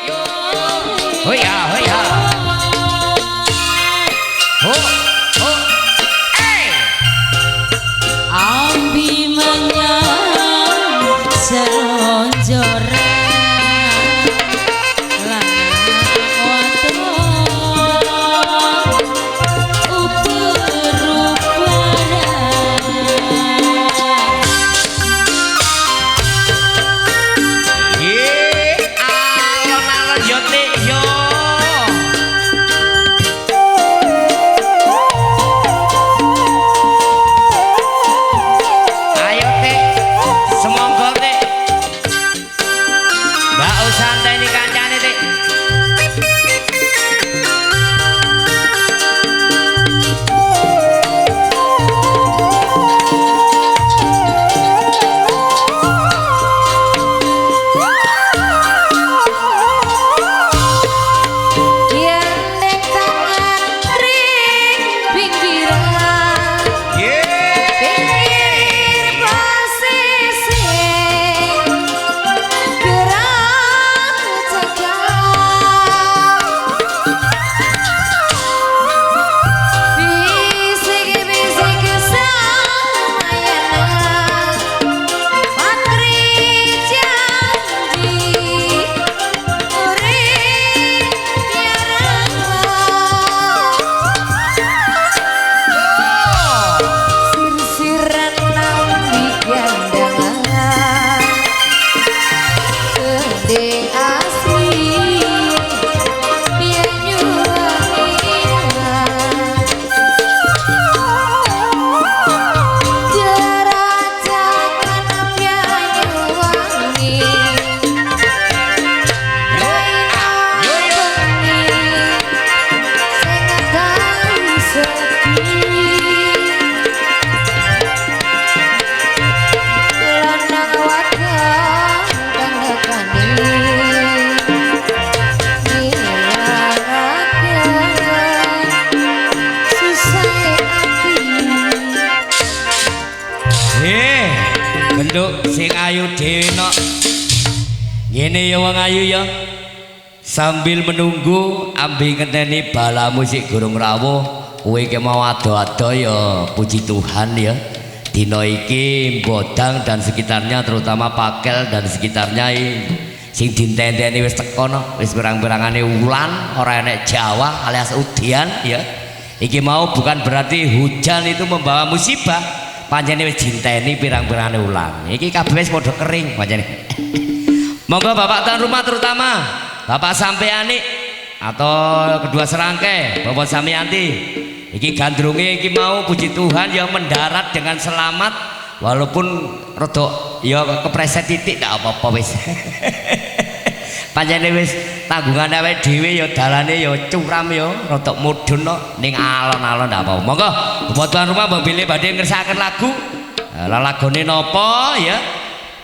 Oh ya, oh ya. Oh, oh. Hey. Ambi menyang selonjoran. Genduk sing ayu dhewe nok. Ngene ya wong ayu ya. Sambil menunggu ambi ngenteni bala musik gurung rawuh, kowe ki mau ado-ado ya puji Tuhan ya. Dina iki Bodang dan sekitarnya terutama Pakel dan sekitarnya sing dintenteni wis teko no, wis pirang-pirangane wulan, ora enek Jawa alias udian ya. Iki mau bukan berarti hujan itu membawa musibah. Panjene wis dinteni pirang-pirangane wulan. Iki kabeh wis padha kering panjene. Monggo Bapak tuan rumah terutama Bapak Sampeani atau kedua serangkai Bapak Samianti. Iki gandrunge iki mau puji Tuhan yang mendarat dengan selamat walaupun rodok ya kepreset titik ndak apa-apa wis. Panjene wis tanggungan awake dhewe ya dalane ya curam ya rodok mudhun kok ning alon-alon ndak apa-apa. Monggo Bapak tuan rumah Bang Billy badhe ngersakaken lagu. Lagone napa ya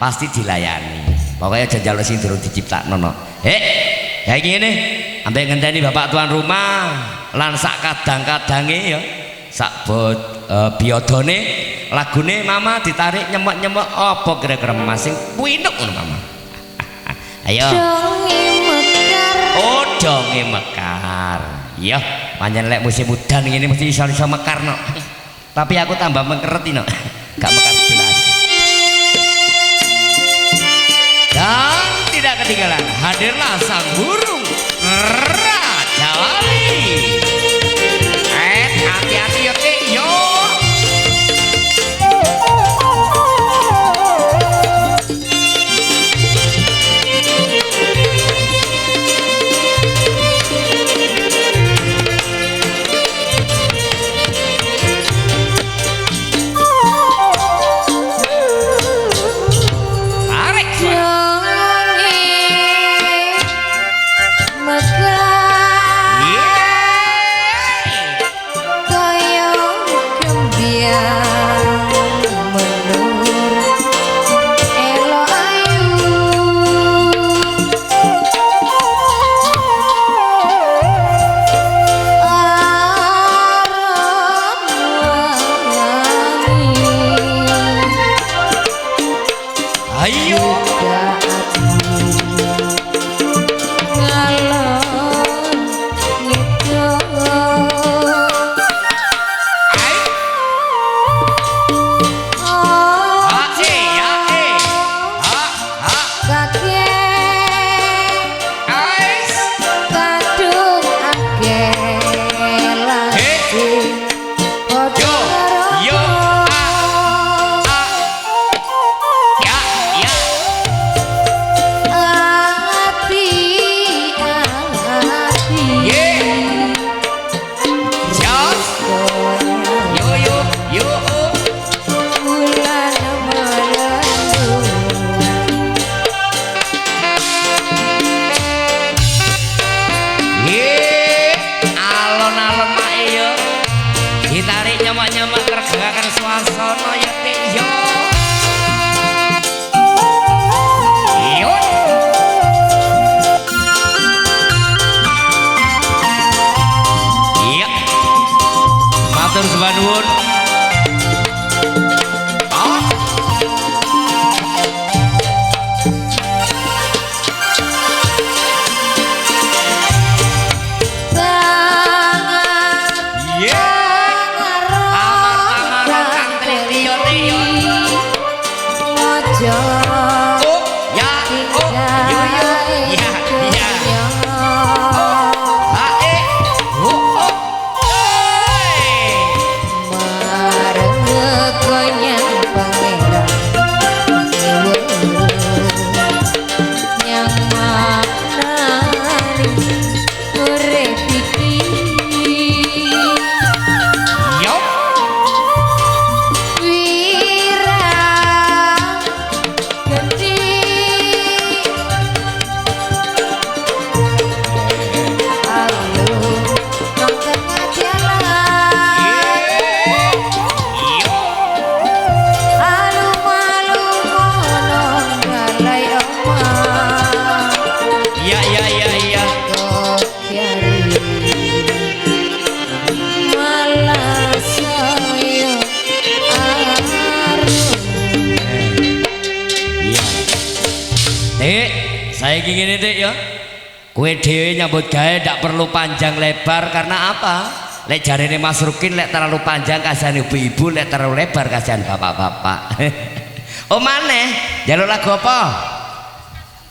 pasti dilayani. Pokoknya janjaluk sing durung diciptakno no. Kayak gini ambek ngenteni Bapak tuan rumah lan sak kadang-kadange ya sak biodone lagune mama ditarik nyemek-nyemek apa kira-kira masing kuinuk ngono mama. Ayo Donge mekar. Oh donge mekar iya pancen lek musim udan ngene mesti iso-iso mekar no. Tapi aku tambah mengerti no. Gak mekar belas. Dan tidak ketinggalan hadirlah sang burung Raja Wali. Hati-hati ya Ki yo. Wasono ya Tik yo. Yo. Iya. Matur sembah nuwun. Saya ingin itu ya, kue dewe nyambut gawe tidak perlu panjang lebar karena apa? Lek jarene Mas Rukin lek terlalu panjang kasihan ibu-ibu, lek terlalu lebar kasihan bapak-bapak. Oh maneh, jalur lagu apa?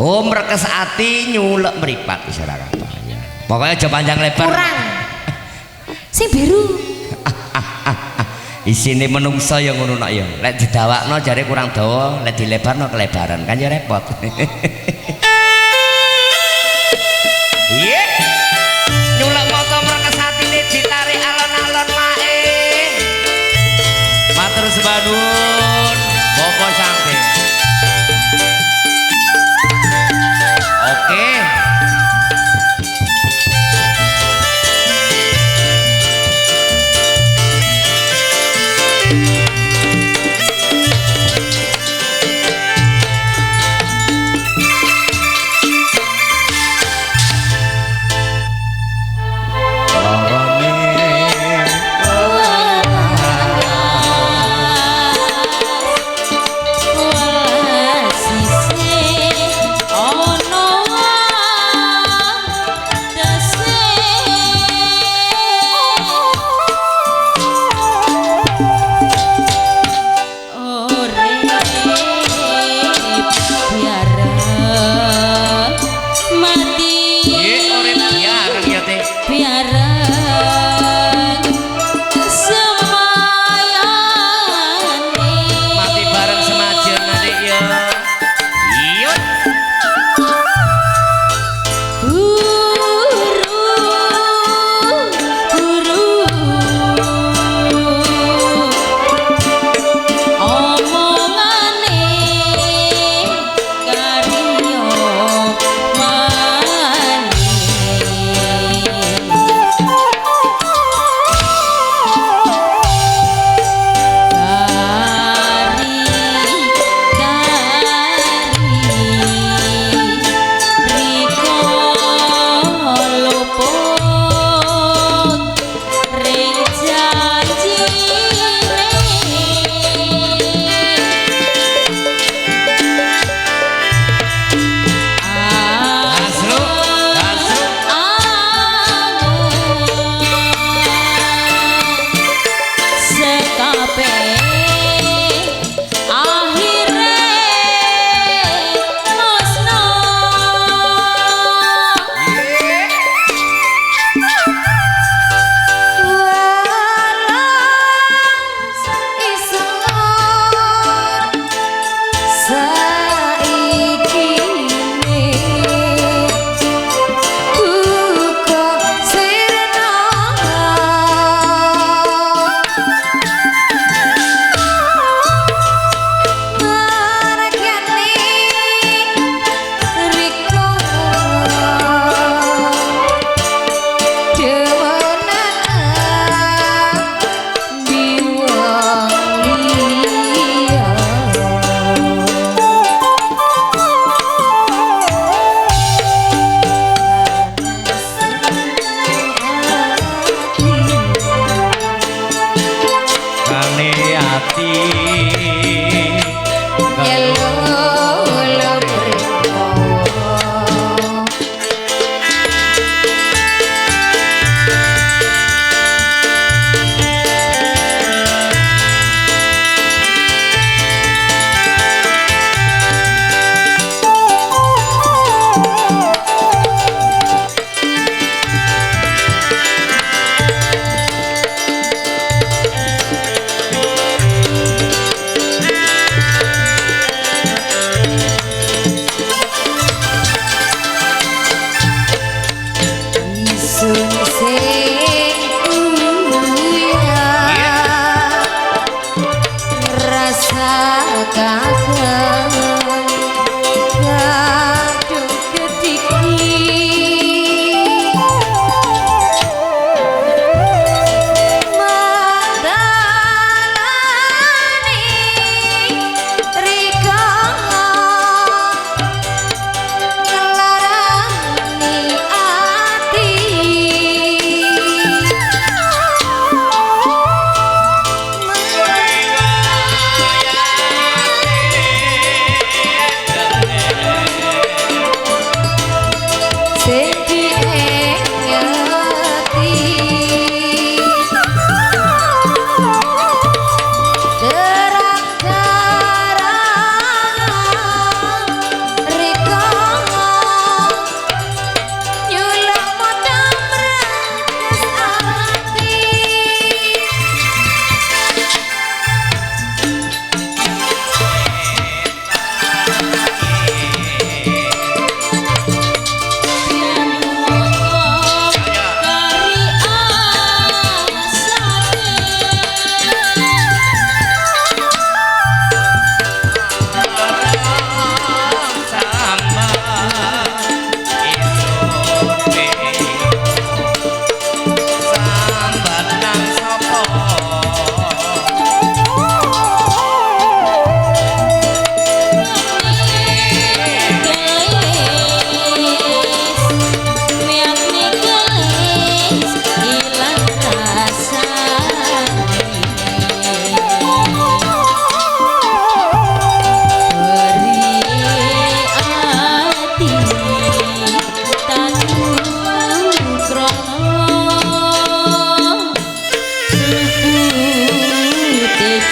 Oh merekes ati nyulek meripat bisa apa? Pokoknya aja panjang lebar. Kurang. Sing biru. Isine menungso ya ngono nak ya. Lek didawakno jare kurang dawa, lek dilebarno kelebaran kan ya repot. Iya, nyulek moto merekes atine ditarik alon-alon mae. Matur sembah nuwun, Bapak Sangke. Oke.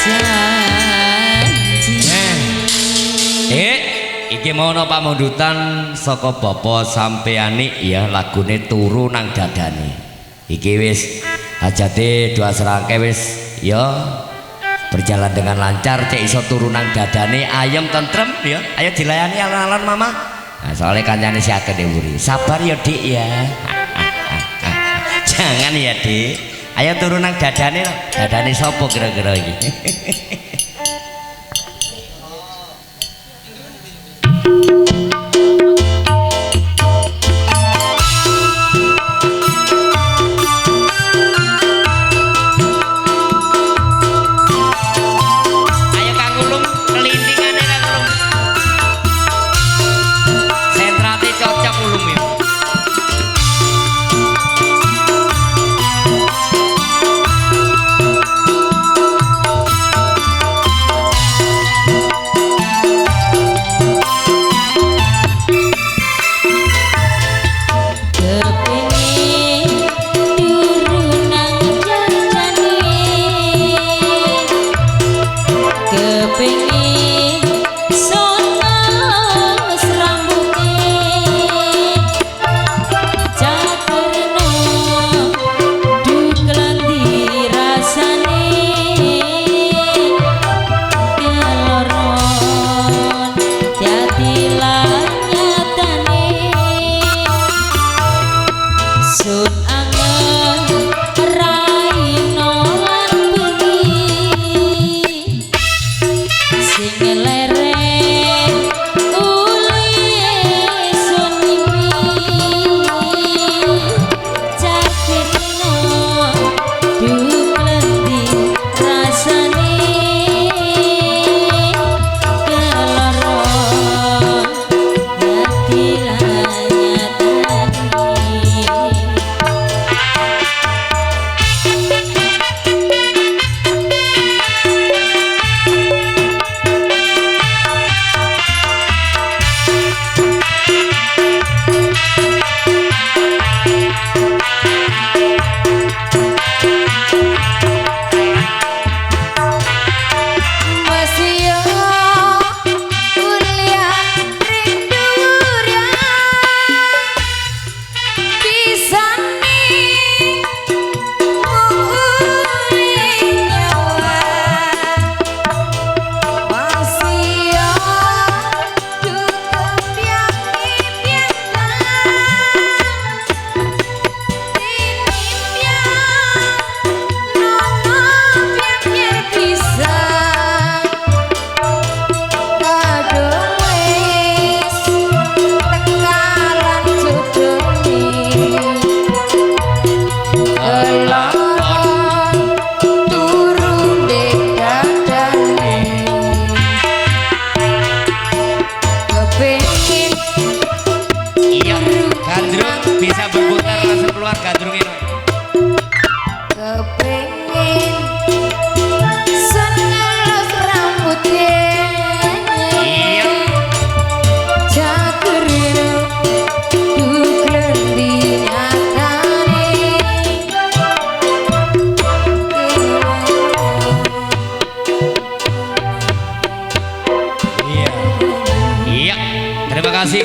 janji. Iki mau pamundutan saka Bapak sampeyane ya lagune turu nang dadane. Iki wis hajate dua serangke wis ya berjalan dengan lancar cek iso turu nang dadane ayem tentrem ya. Ayo dilayani alon-alon mama. Nah, soalnya kancane si akeh wuri. Sabar ya Dik ya. Jangan ya Dik. Ayo turu nang dadane. Dadane sapa kira-kira iki?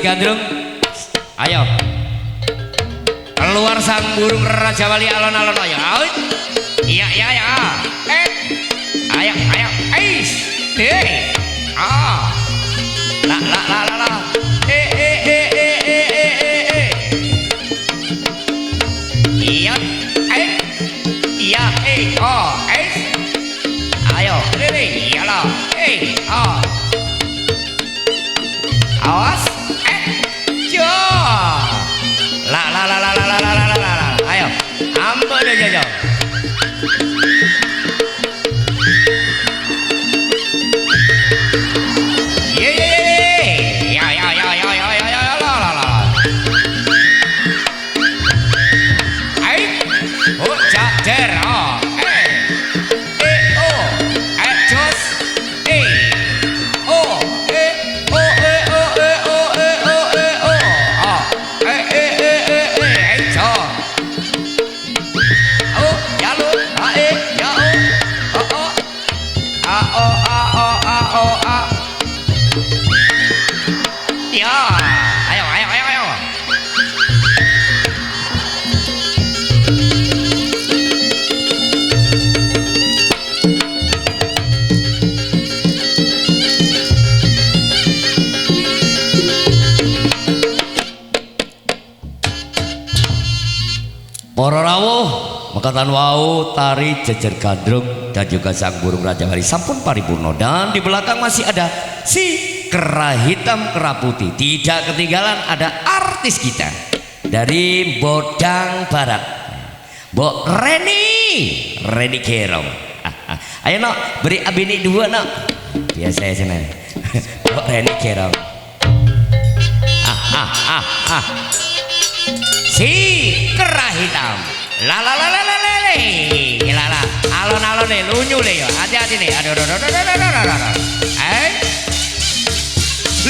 Gandrung, ayo keluar sang burung Raja Wali alon-alon ayo, iya iya ya, ayo ayo, la la la la la, iya, iya, ayo, iya lah, awas. La la la la la la la la la, ayo, ambek deh jauh. Ye, ya ya Para rawuh mekatan wau tari jejer gandrung dan juga sang burung raja wali sampun paripurna, dan di belakang masih ada si kera hitam kera putih. Tidak ketinggalan ada artis kita dari Bodang Barat, Mbok Reni Gerong. Ayo nok, beri abini dua nok. Biasa ya sana. Mbok Reni Gerong. Si kera hitam. La la la la la la la. La la. Alon-alon nih, lunyu nih yo. Hati-hati nih. Aduh.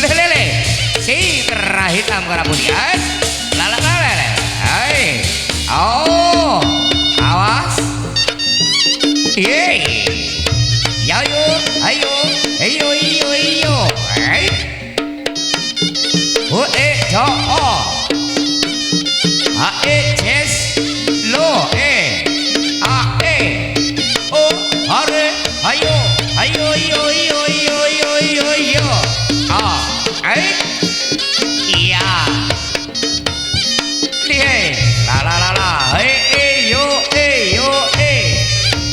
Lele. Si kera hitam kera putih. La la la la la. Oh. Awas. Yeay. Ayo. Jo. Jes lo hare ayo iya la yo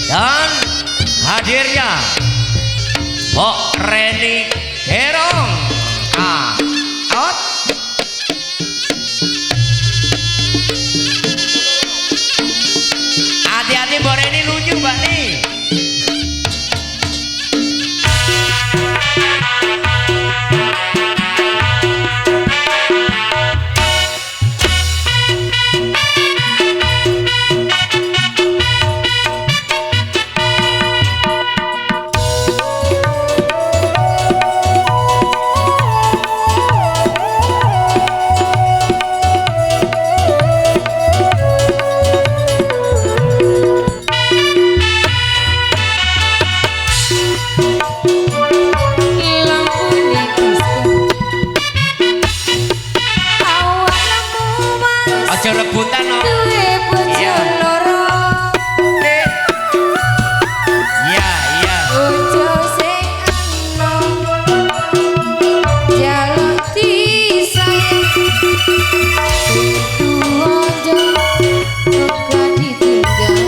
dan hadirnya Mbok Reni Gerong. Hati-hati Mbok Reni lucu mbak nih. Aja rebutan no. Iya. Iya. Ojo sing anom jaluk disayang. Ojo uga ditinggal.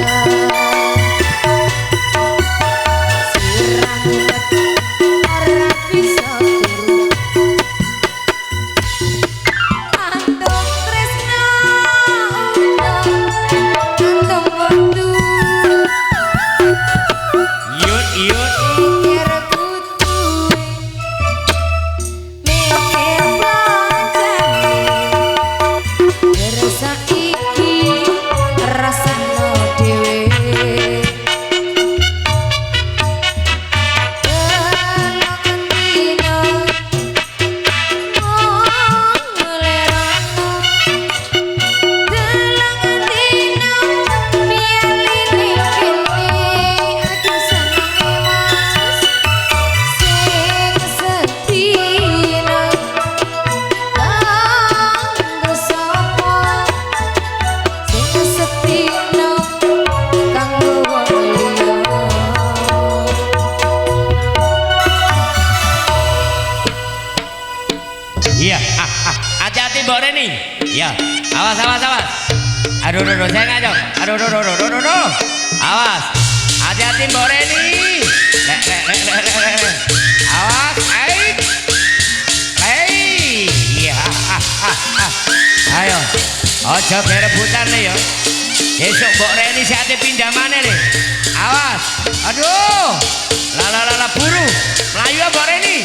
Sirah ora bisa turu. Antuk tresno antuk waktu. Yut. Mikir kudu mikir pancane rasa iki rasane dhewe ngendino ngelerano dalang dino mialine kene aduh senenge mas sing sedina kanggo sapa sing sedina kanggo wong liya. Iya. Hati-hati Mbok Reni. Iya. Awas. Aduh, saya ngajak. Aduh. Awas. Hati-hati Mbok Reni. Le. Awas. Iya. Ayo. Ojo berebutan nih yo. Besok Mbok Reni siate pinjamane nih. Awas. Aduh. La buru. Melayu ya Mbok Reni.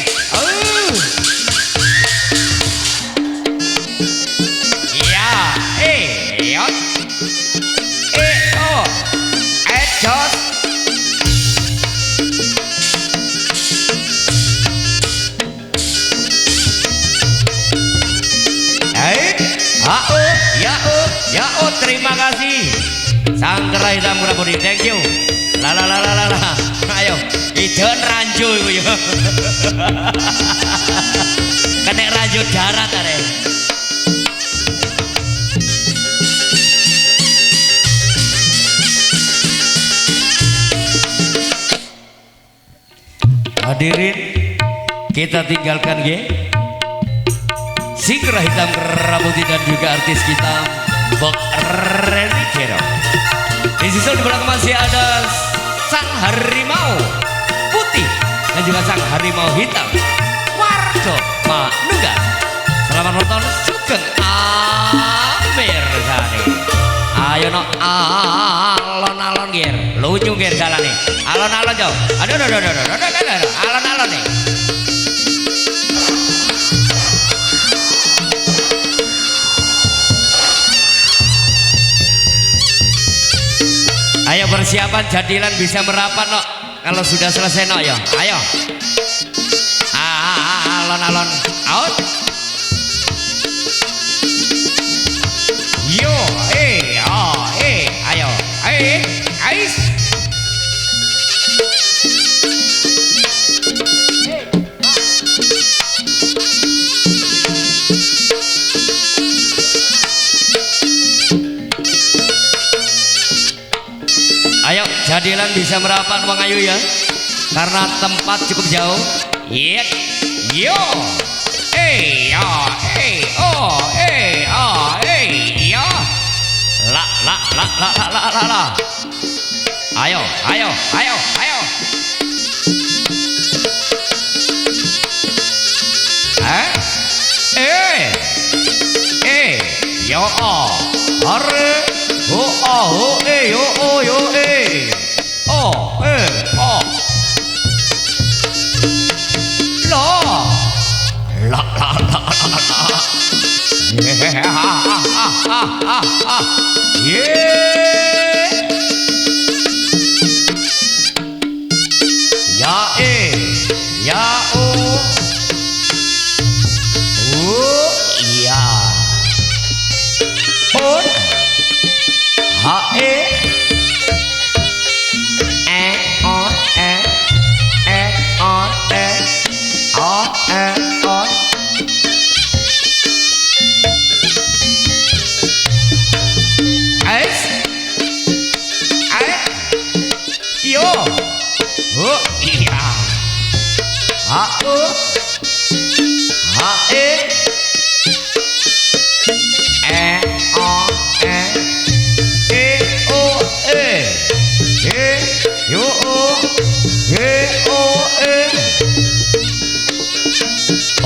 Iya. Yot. Jos. Terima kasih sang kera hitam kera putih, thank you. La. Ayo idon ranju iku yo. Kena ranju darat are. Hadirin, kita tinggalkan si kera hitam kera putih dan juga artis kita Mbok Reni Jero. Di sisi di belakang masih ada sang harimau putih dan juga sang harimau hitam Wardo Manunggal. Selamat nonton Sugeng Amir Sani. Ayo no alon-alon gir, lucu gir jalan nih. Alon-alon jauh. Aduh, alon-alon nih. Ayo persiapan jadilan bisa merapat no. Kalau sudah selesai no ya. Ayo. Alon-alon out. Yo, ayo, ais. Ayo, jadilan bisa merapat Wang Ayu ya, karena tempat cukup jauh. Yet, yo, ya, ya. La. Ayo. Yo, are, yo, La.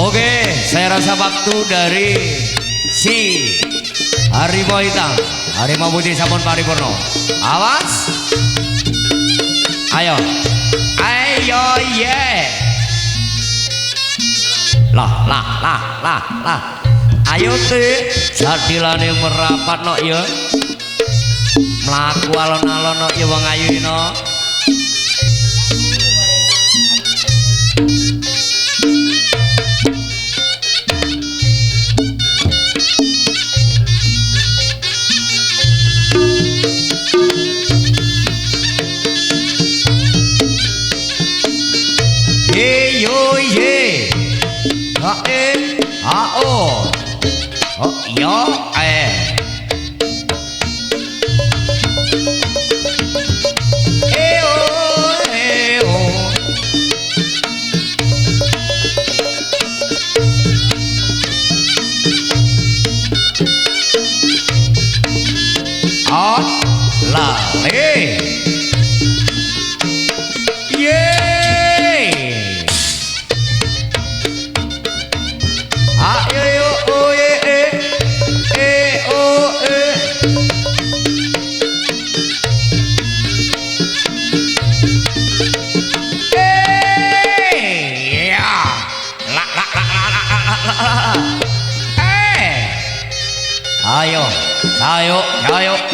Oke, saya rasa waktu dari si harimau hitam, harimau putih sampun paripurna. Awas. Ayo, ye. Lah. Ayo teh, jadilane merapat no ya. Mlaku alon-alon no ya Wang Ayu no.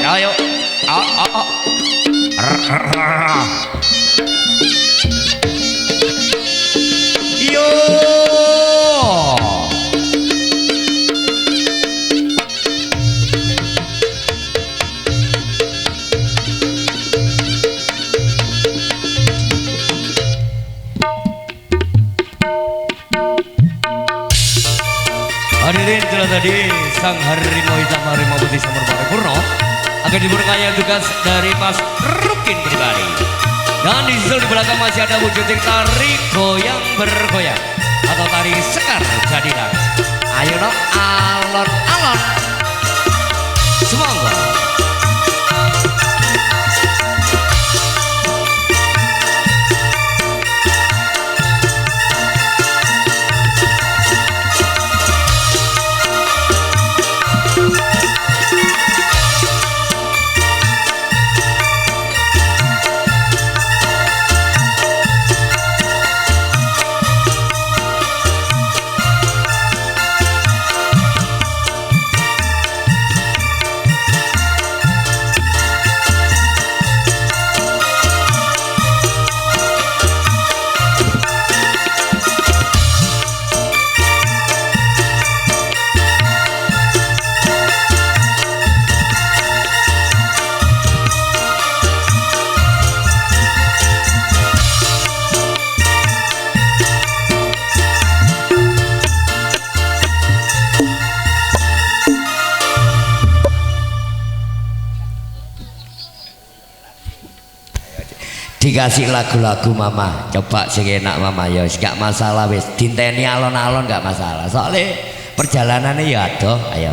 Ayo. Yo. Hadirin telah tadi sang harimau hitam harimau putih sampun paripurna akan diberkaya tugas dari Mas Rukin pribadi. Dan di sisi di belakang masih ada wujud tari goyang bergoyang atau tari sekar jadilan. Ayo no alon-alon. Semua dikasih lagu-lagu mama coba sing enak mama ya gak masalah wis dinteni alon-alon gak masalah soalnya perjalanannya ya adoh ayo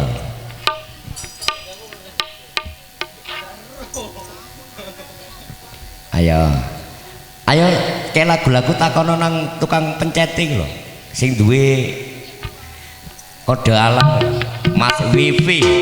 ayo ayo kayak lagu-lagu takono nang tukang penceting loh sing duwe kode alam mas wifi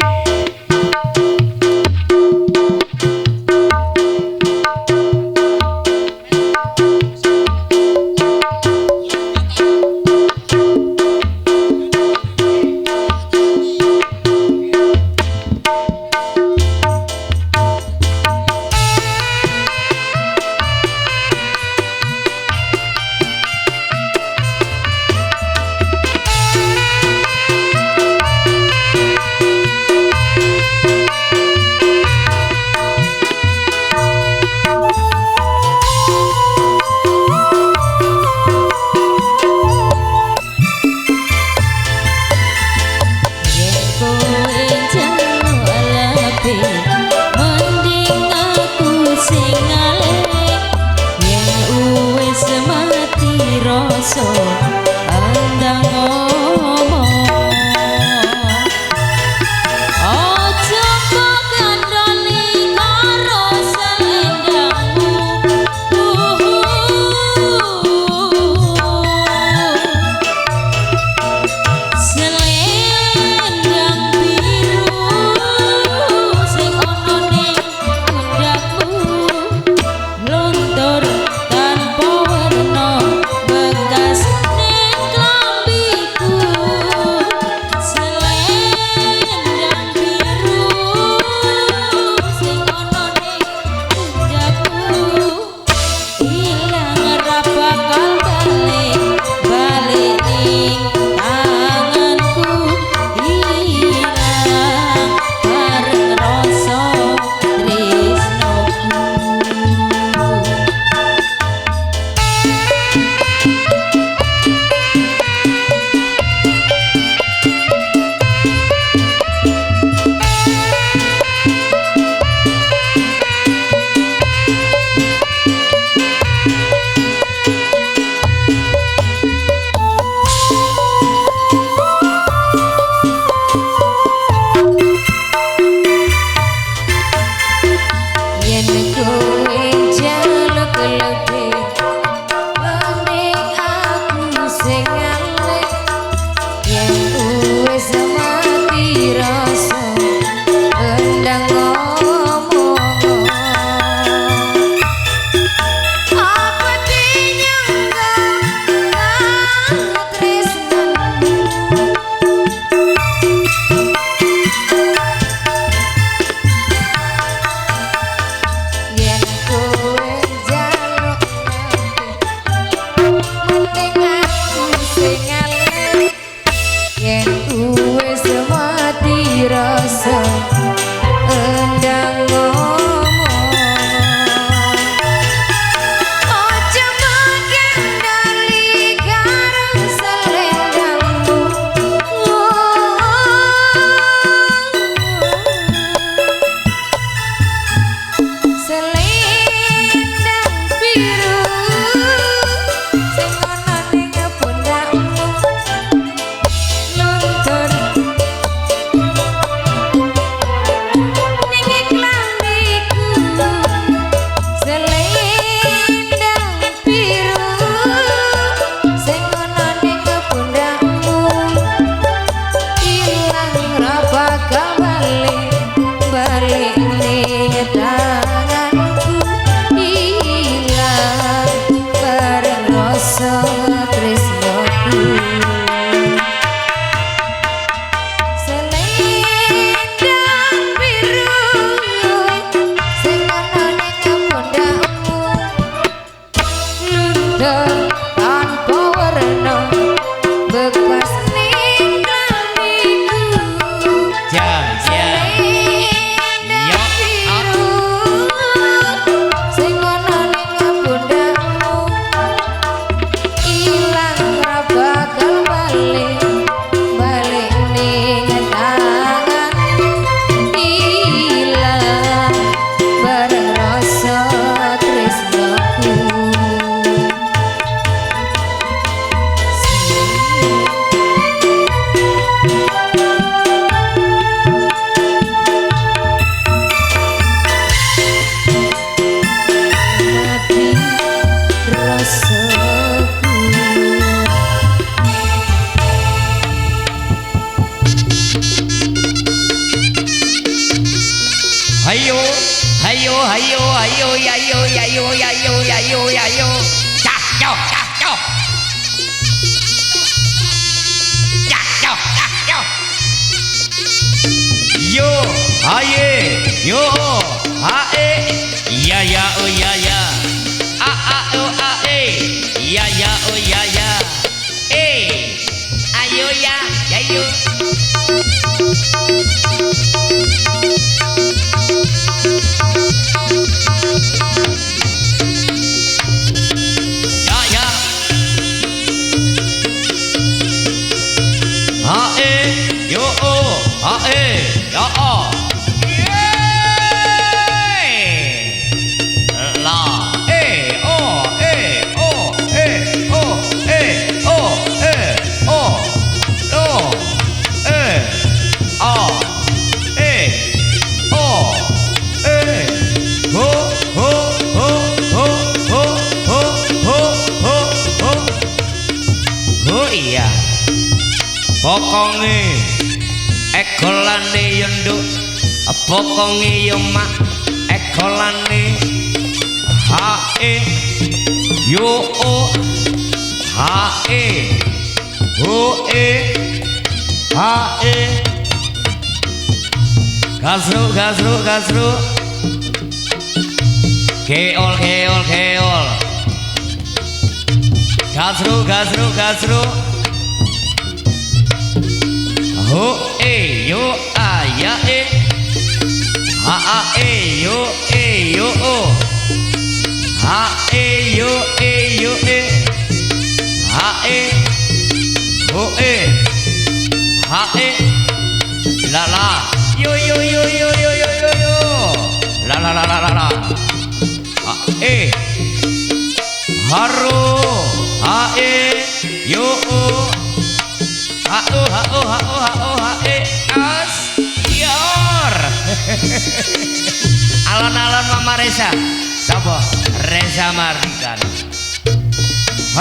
Hayo, hayo, hayo, hayo, hayo, hayo, hayo, hayo, hayo. Cak, cok, cak, cok. Cak, cok, cak, cok. Yo, haye, yo, hae, ya ya oh ya ya. A a o a e, ya ya oh ya ya. Ayo ya, ayo. Ya ya. Hae, yo oh, hae, ya oh. Pokonge ekolane yenduk pokonge yo mak ekolane hae yo o hae ho e hae gasru gasru gasru keol keol keol gasru gasru gasru ho e yo a ya e ha a e yo o ha e yo e ha e ho e ha e la la yo yo yo yo yo yo yo yo la la la la la la ha e haro ha e yo o ha o ha o ha o ha o ha e as yor alon-alon Mama Reza sapa Reza Mardikan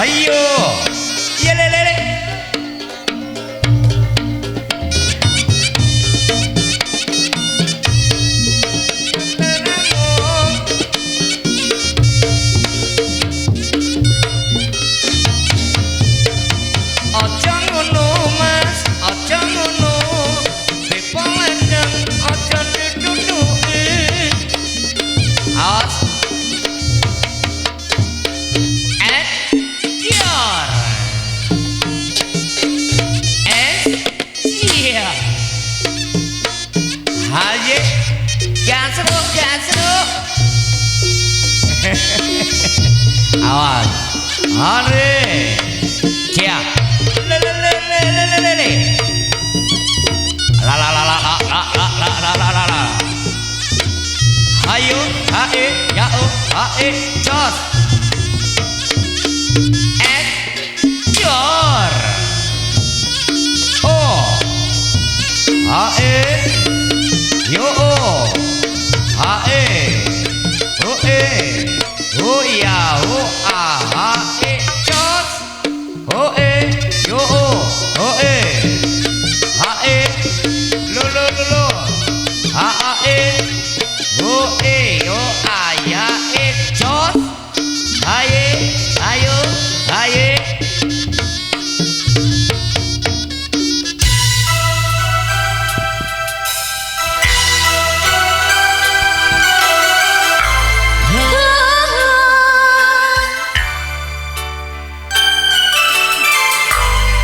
ayo ye le le awas hare cia le le le le le le le le la la la la la la la la la la la ayo hae ya o hae jos jor o hae yo o hae o e ho ya ho a ha e chos ho e yo o ho e ha e lo lo lo lo ha a e ho e yo a ya e chos ha e ayo ha e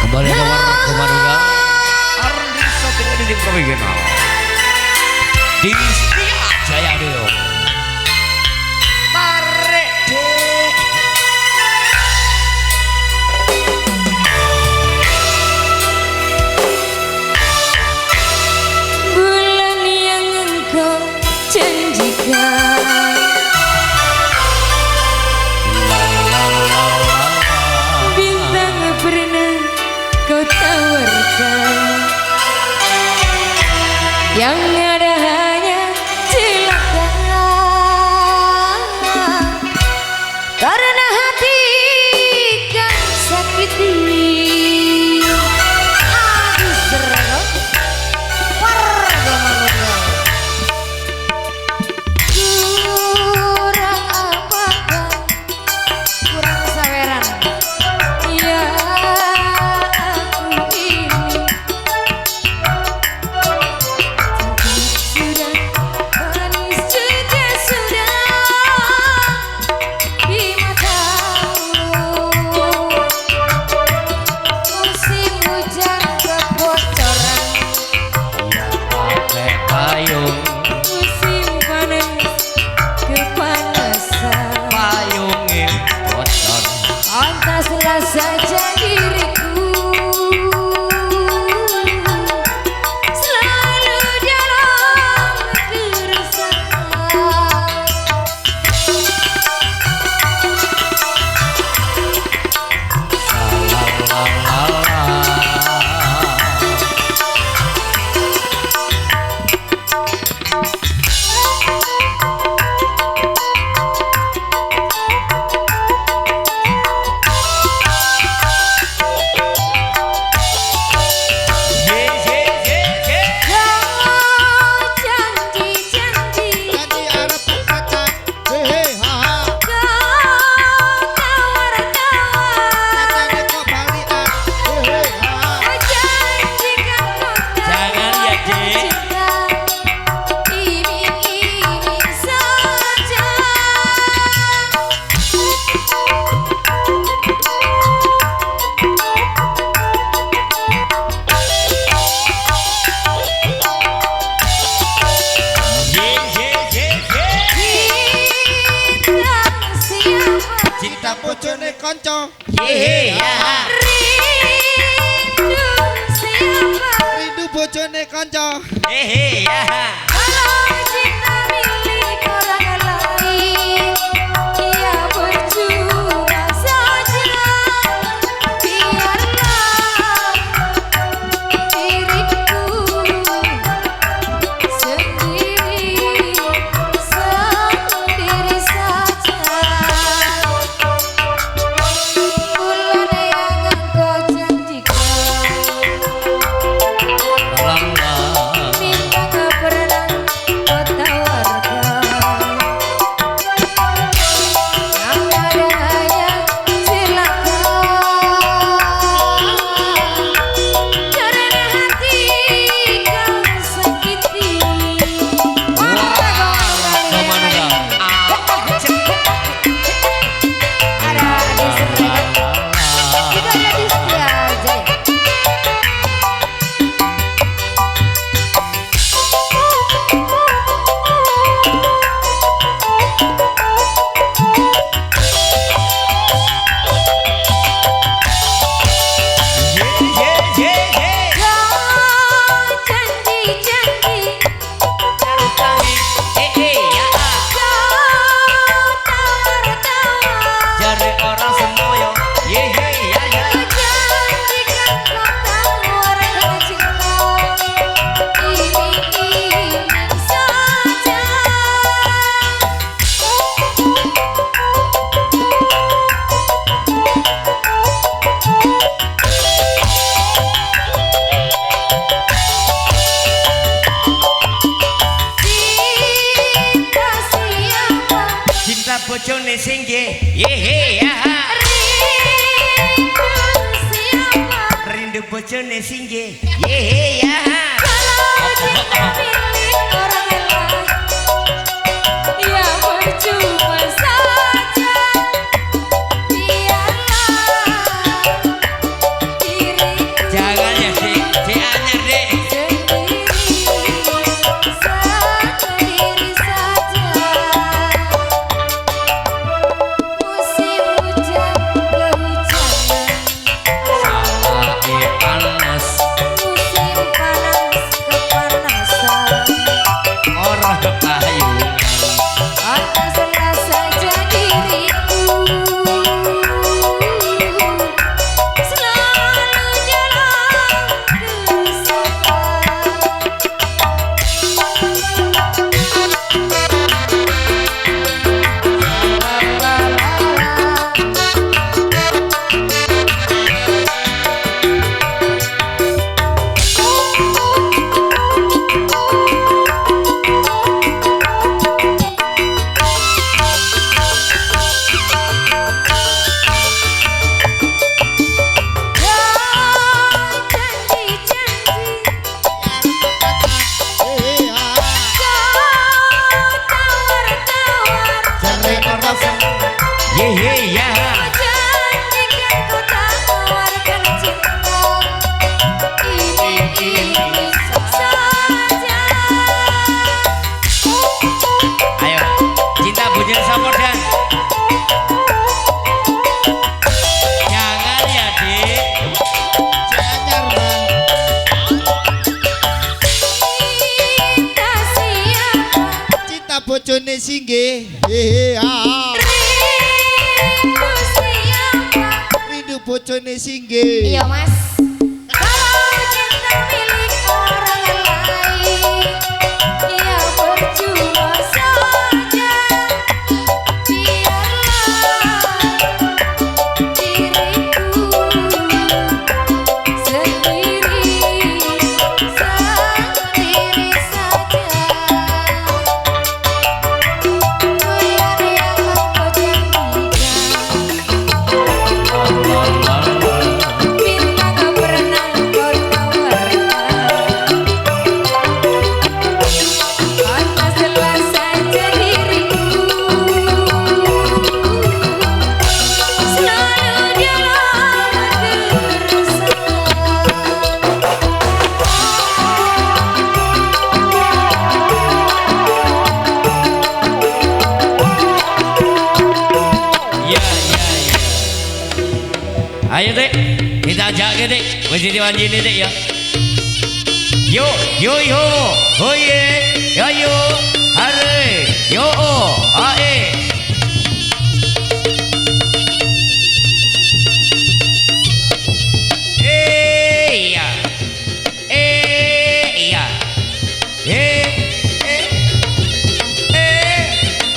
kembali nomor kemana Ardi Satrio di Provisional di Setia Jaya Deo kanca. Hehe ya. Rindu siapa Rindu bojone kanca. Hehe ya. kalau cinta milik orang lain ia percuma saja biarlah diriku sendiri sendiri saja bulan yang engkau janjikan Lama. minta gak pernah kau tawarkan yang ada hanya silakan karena hati kau sakiti ada di Seregat juga ada di Setiajaya. Kau janji-janji kau tawar-tawar janjikan kau tawarkan cinta iming-iming saja cinta siapa Cinta bojone singge. Hehe ya. rindu siapa Rindu bojone singge. Hehe ya. kalau cinta milik orang lain ya percuma saja biarlah diriku Jangan ya sih, si anyar deh. sendiri sendiri saja musim hujan kehujanan Salah panas, musim panas kepanasan orang kepayungan. panaslah saja diriku selalu jalan janji-janji Hehe ah. kau tawar-tawar Hehe ya. janjikan kau tawarkan cinta iming-iming saja Ayo, cinta bojone sapa dan? Jangan ya, Dik. Si anyar bang. cinta siapa Cinta bojone singge. Hehe ah. rindu siapa Rindu bojone singge. iya mas kalau cinta milik orang lain ia percuma saja biarlah diriku sendiri sendiri saja bulan yang engkau janjikan minta Ayo Dik, kita ajak Dik. Wis diwanjini Dik ya. Yo, yo yo, hoye, ayo, hare, yo, ae. Iya, iya,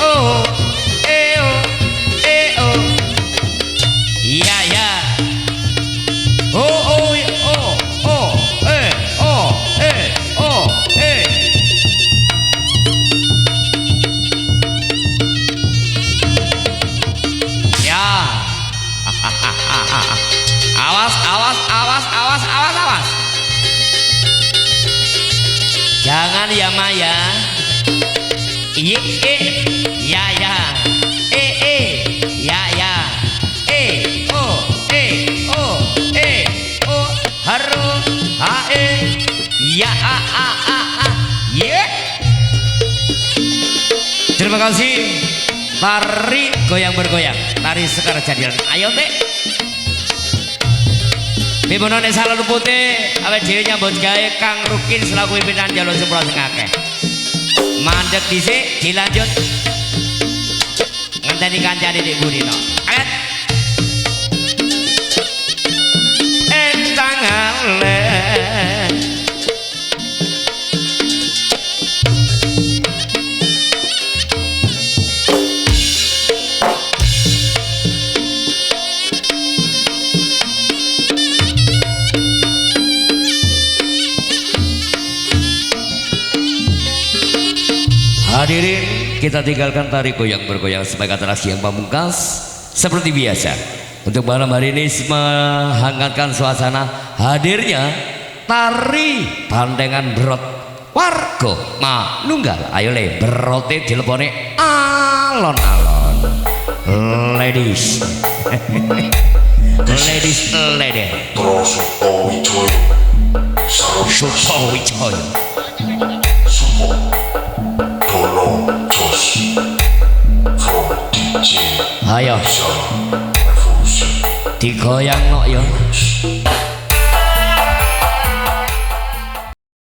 oh, oh, iya ya. Oh, oh, oh, oh, oh, oh, ya. Awas, awas, awas, awas, awas, awas. Jangan ya Maya. Iya, ya, ya. Ya, ya. Oh, oh, oh, haru, ya, yeah. Terima kasih. Tari goyang bergoyang, tari Sekar Jadilan. Ayo Tek. Pimpinane Salon Putih awake dhewe nyambut gawe Kang Rukin selaku pimpinan jalur sepura sing akeh. Mandek dhisik dilanjut. Ngenteni kancane Dik Burino. Ayat. Entang ale. Hadirin, kita tinggalkan tari goyang bergoyang sebagai atraksi yang pamungkas seperti biasa. Untuk malam hari ini menghangatkan suasana hadirnya tari bandengan berot warga manunggal. Ayo le berote dilepone alon-alon. Ladies. Ladies, lady. Supowijoyo. Ayo digoyang nok ya.